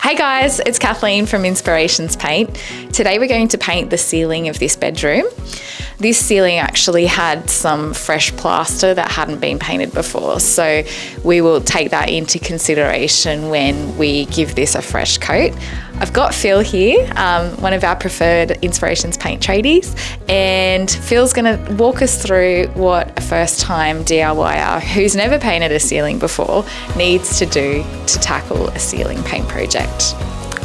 Hey guys, it's Kathleen from Inspirations Paint. Today we're going to paint the ceiling of this bedroom. This ceiling actually had some fresh plaster that hadn't been painted before, so we will take that into consideration when we give this a fresh coat. I've got Phil here, one of our preferred Inspirations Paint tradies, and Phil's going to walk us through what a first-time DIYer who's never painted a ceiling before needs to do to tackle a ceiling paint project.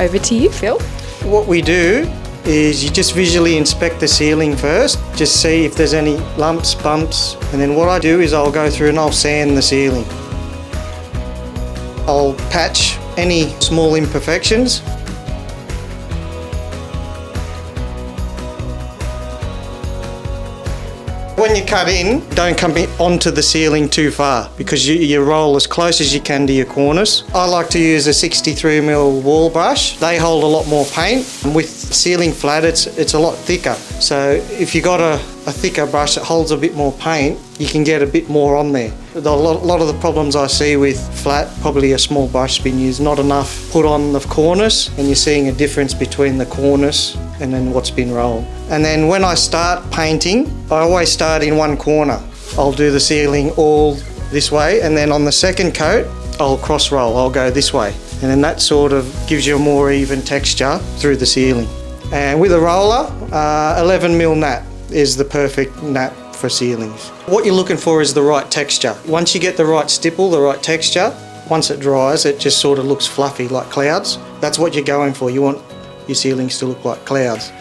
Over to you, Phil. What we do is you just visually inspect the ceiling first, just see if there's any lumps, bumps, and then what I do is I'll go through and I'll sand the ceiling. I'll patch any small imperfections. When you cut in, don't come onto the ceiling too far because you roll as close as you can to your corners. I like to use a 63mm wall brush. They hold a lot more paint. With ceiling flat, it's a lot thicker. So if you got a thicker brush that holds a bit more paint, you can get a bit more on there. A lot of the problems I see with flat, probably a small brush being used, not enough put on the cornice, and you're seeing a difference between the cornice and then what's been rolled. And then when I start painting, I always start in one corner. I'll do the ceiling all this way, and then on the second coat, I'll cross roll, I'll go this way. And then that sort of gives you a more even texture through the ceiling. And with a roller, 11mm nap is the perfect nap for ceilings. What you're looking for is the right texture. Once you get the right stipple, the right texture, once it dries, it just sort of looks fluffy like clouds. That's what you're going for. You want your ceilings to look like clouds.